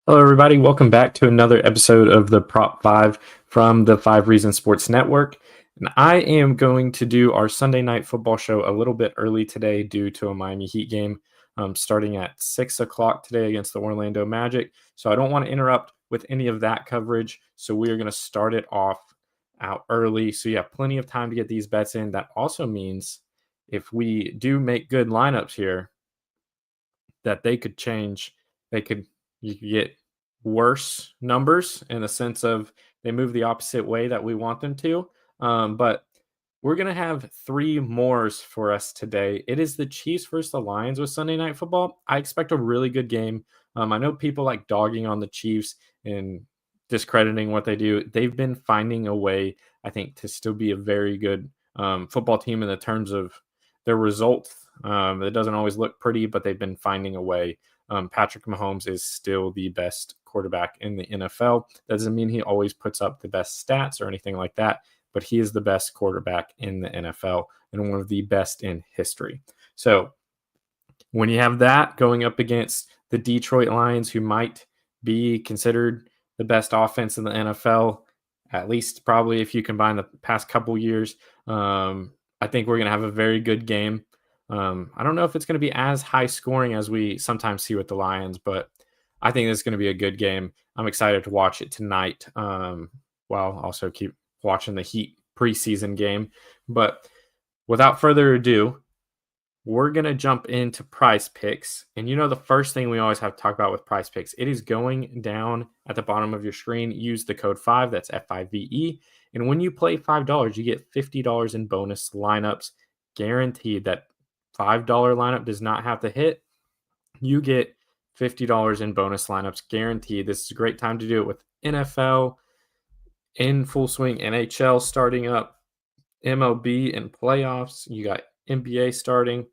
Hello, everybody. Welcome back to another episode of the Prop 5 from the 5 Reasons Sports Network. And I am going to do our Sunday night football show a little bit early today due to a Miami Heat game starting at 6 o'clock today against the Orlando Magic. So I don't want to interrupt with any of that coverage. So we are going to start it off out early. So you have plenty of time to get these bets in. That also means if we do make good lineups here, that they could change. You could get worse numbers in the sense of they move the opposite way that we want them to. But we're going to have three mores for us today. It is the Chiefs versus the Lions with Sunday Night Football. I expect a really good game. I know people like dogging on the Chiefs and discrediting what they do. They've been finding a way, I think, to still be a very good football team in the terms of their results. It doesn't always look pretty, but they've been finding a way. Patrick Mahomes is still the best quarterback in the NFL. That doesn't mean he always puts up the best stats or anything like that, but he is the best quarterback in the NFL and one of the best in history. So when you have that going up against the Detroit Lions, who might be considered the best offense in the NFL, at least probably if you combine the past couple years, I think we're going to have a very good game. I don't know if it's going to be as high scoring as we sometimes see with the Lions, but I think it's going to be a good game. I'm excited to watch it tonight, while also keep watching the Heat preseason game. But without further ado, we're going to jump into Prize Picks. And the first thing we always have to talk about with Prize Picks, it is going down at the bottom of your screen. Use the code 5, that's F-I-V-E. And when you play $5, you get $50 in bonus lineups, guaranteed. That $5 lineup does not have to hit. You get $50 in bonus lineups, guaranteed. This is a great time to do it with NFL in full swing, NHL starting up, MLB in playoffs. You got NBA starting.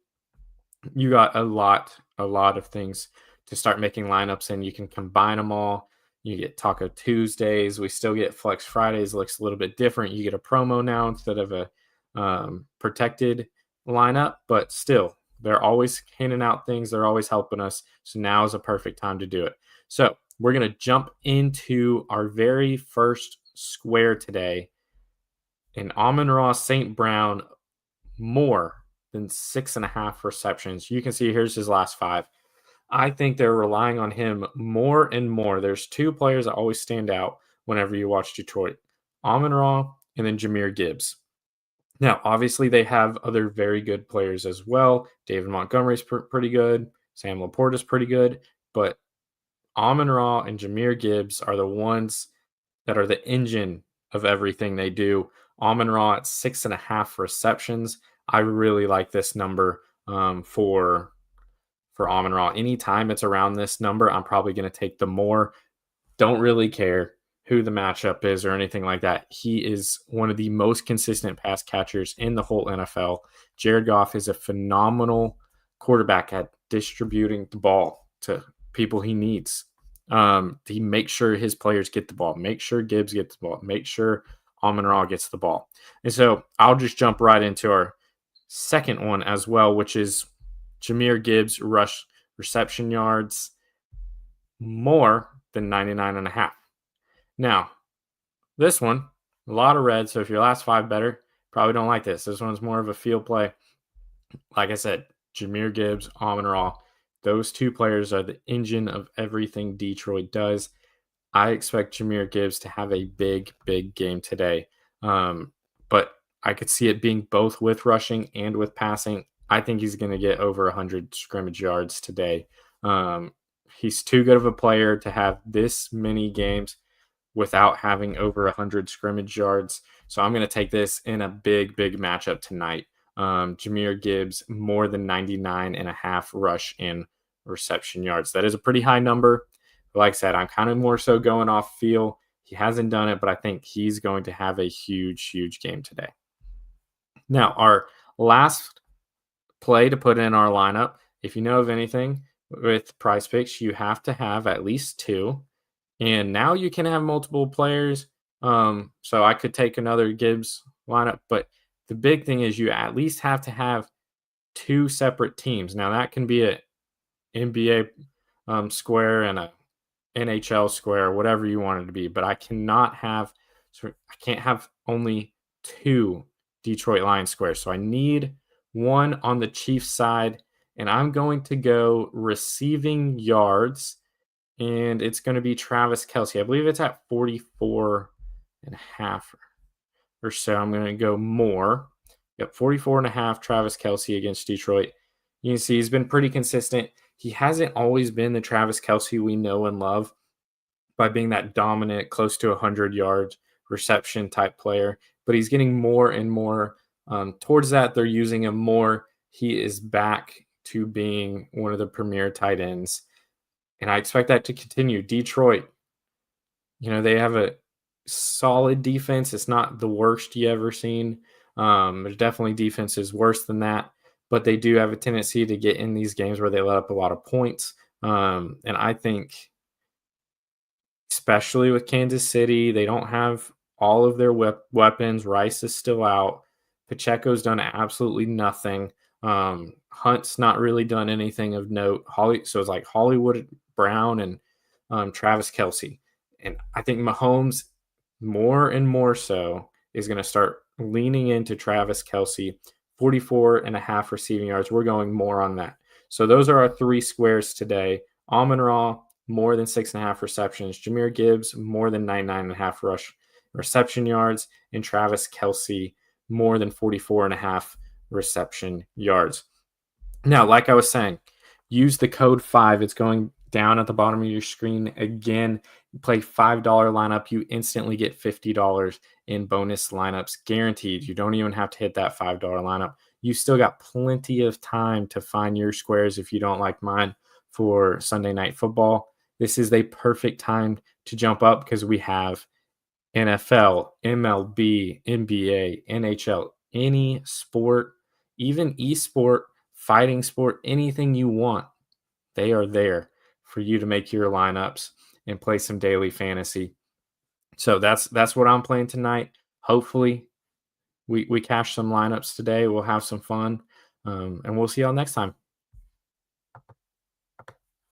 You got a lot of things to start making lineups, and you can combine them all. You get Taco Tuesdays. We still get Flex Fridays. It looks a little bit different. You get a promo now instead of a protected lineup, but still, they're always handing out things. They're always helping us. So now is a perfect time to do it. So we're going to jump into our very first square today. In Amon-Ra St. Brown, more than 6.5 receptions. You can see here's his last 5. I think they're relying on him more and more. There's two players that always stand out whenever you watch Detroit: Amon-Ra and then Jahmyr Gibbs. Now, obviously, they have other very good players as well. David Montgomery's pretty good. Sam Laporte is pretty good. But Amon-Ra and Jahmyr Gibbs are the ones that are the engine of everything they do. Amon-Ra at 6.5 receptions. I really like this number for Amon-Ra. Anytime it's around this number, I'm probably going to take the more. Don't really care who the matchup is or anything like that. He is one of the most consistent pass catchers in the whole NFL. Jared Goff is a phenomenal quarterback at distributing the ball to people he needs. He makes sure his players get the ball, make sure Gibbs gets the ball, make sure Amon-Ra gets the ball. And so I'll just jump right into our second one as well, which is Jahmyr Gibbs rush reception yards more than 99.5. Now, this one, a lot of red, so if your last 5 better, probably don't like this. This one's more of a field play. Like I said, Jahmyr Gibbs, Amon-Ra, those two players are the engine of everything Detroit does. I expect Jahmyr Gibbs to have a big game today. But I could see it being both with rushing and with passing. I think he's going to get over 100 scrimmage yards today. He's too good of a player to have this many games without having over 100 scrimmage yards. So I'm going to take this in a big matchup tonight. Jahmyr Gibbs, more than 99.5 rush and reception yards. That is a pretty high number. But like I said, I'm kind of more so going off feel. He hasn't done it, but I think he's going to have a huge game today. Now, our last play to put in our lineup, if you know of anything with Prize Picks, you have to have at least 2. And now you can have multiple players. So I could take another Gibbs lineup, but the big thing is you at least have to have 2 separate teams. Now that can be a NBA square and a NHL square, whatever you want it to be, but I cannot have I can't have only 2 Detroit Lions squares. So I need one on the Chiefs side, and I'm going to go receiving yards, and it's going to be Travis Kelce. I believe it's at 44 and a half or so. I'm going to go more. Yep, 44 and a half Travis Kelce against Detroit. You can see he's been pretty consistent. He hasn't always been the Travis Kelce we know and love by being that dominant, close to 100 yard reception type player, but he's getting more and more towards that. They're using him more. He is back to being one of the premier tight ends, and I expect that to continue. Detroit, they have a solid defense. It's not the worst you ever seen. There's definitely defenses worse than that, but they do have a tendency to get in these games where they let up a lot of points. And I think, especially with Kansas City, they don't have all of their weapons. Rice is still out. Pacheco's done absolutely nothing. Hunt's not really done anything of note. So it's like Hollywood Brown and Travis Kelce. And I think Mahomes, more and more so, is going to start leaning into Travis Kelce. 44 and a half receiving yards. We're going more on that. So those are our 3 squares today. Amon-Ra, more than 6.5 receptions. Jahmyr Gibbs, more than 99.5 reception yards. And Travis Kelce, more than 44.5 reception yards. Now, like I was saying, use the code 5. It's going down at the bottom of your screen. Again, play $5 lineup. You instantly get $50 in bonus lineups guaranteed. You don't even have to hit that $5 lineup. You still got plenty of time to find your squares if you don't like mine for Sunday Night Football. This is the perfect time to jump up because we have NFL, MLB, NBA, NHL, any sport, even esport, fighting sport, anything you want. They are there for you to make your lineups and play some daily fantasy. So that's what I'm playing tonight. Hopefully we cash some lineups today. We'll have some fun. And we'll see y'all next time.